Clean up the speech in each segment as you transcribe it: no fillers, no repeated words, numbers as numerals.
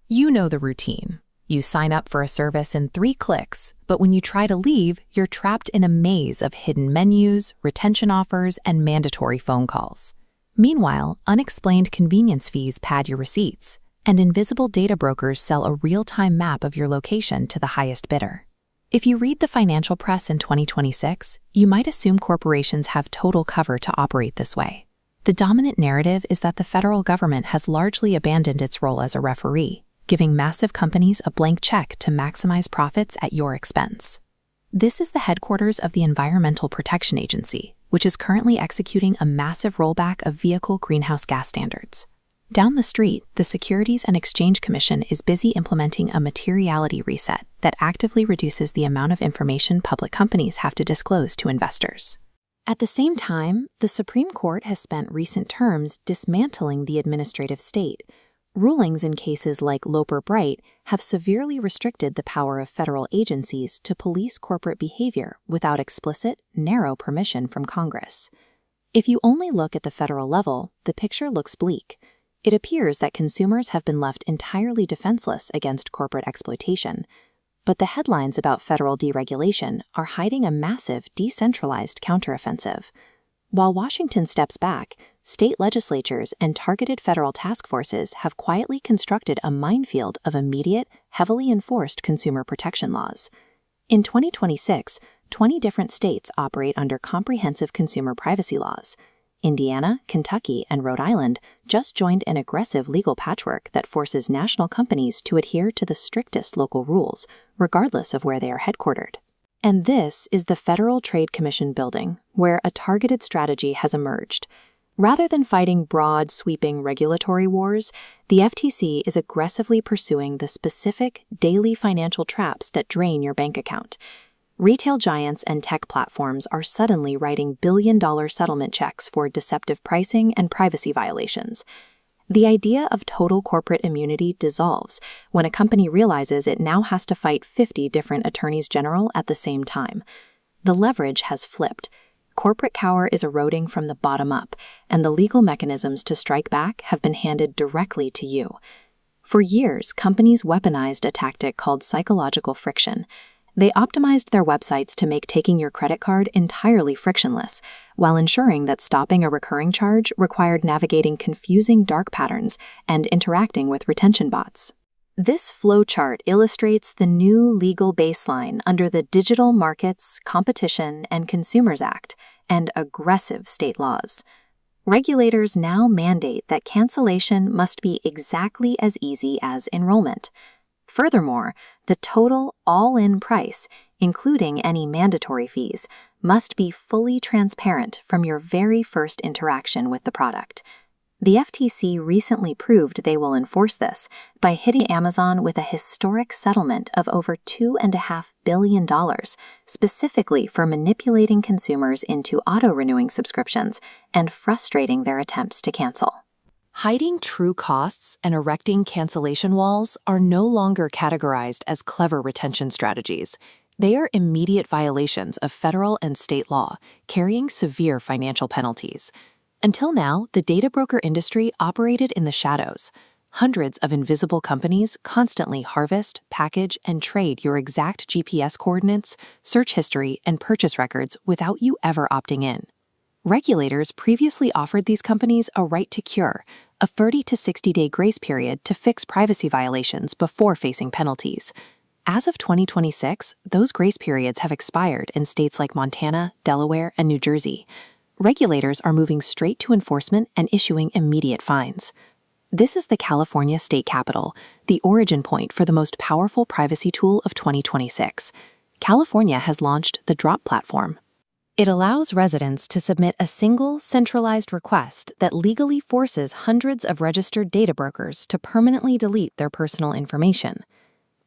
You know the routine. You sign up for a service in 3 clicks, but when you try to leave, you're trapped in a maze of hidden menus, retention offers, and mandatory phone calls. Meanwhile, unexplained convenience fees pad your receipts, and invisible data brokers sell a real-time map of your location to the highest bidder. If you read the financial press in 2026, you might assume corporations have total cover to operate this way. The dominant narrative is that the federal government has largely abandoned its role as a referee, giving massive companies a blank check to maximize profits at your expense. This is the headquarters of the Environmental Protection Agency, which is currently executing a massive rollback of vehicle greenhouse gas standards. Down the street, the Securities and Exchange Commission is busy implementing a materiality reset that actively reduces the amount of information public companies have to disclose to investors. At the same time, the Supreme Court has spent recent terms dismantling the administrative state. Rulings in cases like Loper-Bright have severely restricted the power of federal agencies to police corporate behavior without explicit, narrow permission from Congress. If you only look at the federal level, the picture looks bleak. It appears that consumers have been left entirely defenseless against corporate exploitation. But the headlines about federal deregulation are hiding a massive, decentralized counteroffensive. While Washington steps back, state legislatures and targeted federal task forces have quietly constructed a minefield of immediate, heavily enforced consumer protection laws. In 2026, 20 different states operate under comprehensive consumer privacy laws. Indiana, Kentucky, and Rhode Island just joined an aggressive legal patchwork that forces national companies to adhere to the strictest local rules, regardless of where they are headquartered. And this is the Federal Trade Commission building, where a targeted strategy has emerged. Rather than fighting broad, sweeping regulatory wars, the FTC is aggressively pursuing the specific, daily financial traps that drain your bank account. Retail giants and tech platforms are suddenly writing billion-dollar settlement checks for deceptive pricing and privacy violations. The idea of total corporate immunity dissolves when a company realizes it now has to fight 50 different attorneys general at the same time. The leverage has flipped. Corporate power is eroding from the bottom up, and the legal mechanisms to strike back have been handed directly to you. For years, companies weaponized a tactic called psychological friction. They optimized their websites to make taking your credit card entirely frictionless, while ensuring that stopping a recurring charge required navigating confusing dark patterns and interacting with retention bots. This flowchart illustrates the new legal baseline under the Digital Markets, Competition, and Consumers Act and aggressive state laws. Regulators now mandate that cancellation must be exactly as easy as enrollment. Furthermore, the total all-in price, including any mandatory fees, must be fully transparent from your very first interaction with the product. The FTC recently proved they will enforce this by hitting Amazon with a historic settlement of over $2.5 billion, specifically for manipulating consumers into auto-renewing subscriptions and frustrating their attempts to cancel. Hiding true costs and erecting cancellation walls are no longer categorized as clever retention strategies. They are immediate violations of federal and state law, carrying severe financial penalties. Until now, the data broker industry operated in the shadows. Hundreds of invisible companies constantly harvest, package, and trade your exact GPS coordinates, search history, and purchase records without you ever opting in. Regulators previously offered these companies a right to cure, a 30 to 60-day grace period to fix privacy violations before facing penalties. As of 2026, those grace periods have expired in states like Montana, Delaware, and New Jersey. Regulators are moving straight to enforcement and issuing immediate fines. This is the California State Capitol, the origin point for the most powerful privacy tool of 2026. California has launched the Drop platform. It allows residents to submit a single, centralized request that legally forces hundreds of registered data brokers to permanently delete their personal information.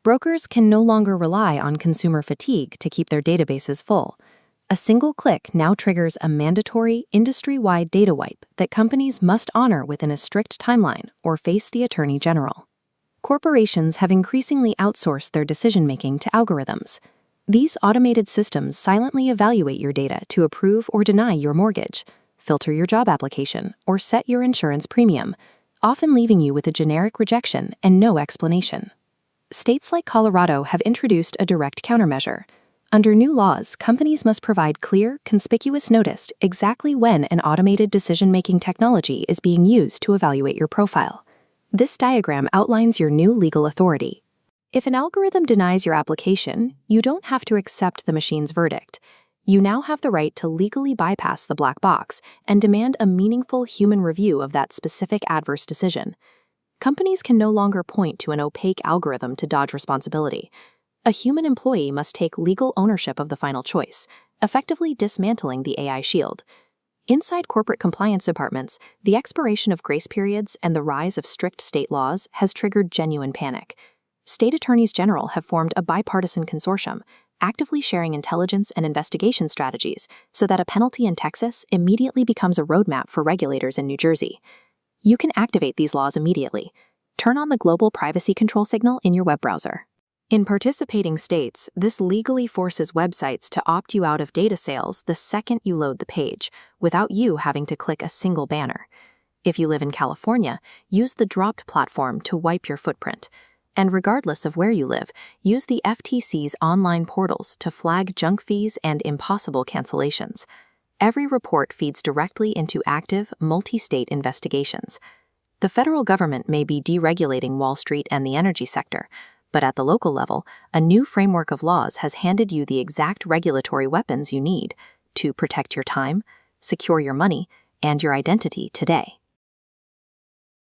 Brokers can no longer rely on consumer fatigue to keep their databases full. A single click now triggers a mandatory, industry-wide data wipe that companies must honor within a strict timeline or face the Attorney General. Corporations have increasingly outsourced their decision-making to algorithms. These automated systems silently evaluate your data to approve or deny your mortgage, filter your job application, or set your insurance premium, often leaving you with a generic rejection and no explanation. States like Colorado have introduced a direct countermeasure. Under new laws, companies must provide clear, conspicuous notice exactly when an automated decision-making technology is being used to evaluate your profile. This diagram outlines your new legal authority. If an algorithm denies your application, you don't have to accept the machine's verdict. You now have the right to legally bypass the black box and demand a meaningful human review of that specific adverse decision. Companies can no longer point to an opaque algorithm to dodge responsibility. A human employee must take legal ownership of the final choice, effectively dismantling the AI shield. Inside corporate compliance departments, the expiration of grace periods and the rise of strict state laws has triggered genuine panic. State attorneys general have formed a bipartisan consortium, actively sharing intelligence and investigation strategies so that a penalty in Texas immediately becomes a roadmap for regulators in New Jersey. You can activate these laws immediately. Turn on the global privacy control signal in your web browser. In participating states, this legally forces websites to opt you out of data sales the second you load the page, without you having to click a single banner. If you live in California, use the Dropped platform to wipe your footprint. And regardless of where you live, use the FTC's online portals to flag junk fees and impossible cancellations. Every report feeds directly into active, multi-state investigations. The federal government may be deregulating Wall Street and the energy sector, but at the local level, a new framework of laws has handed you the exact regulatory weapons you need to protect your time, secure your money, and your identity today.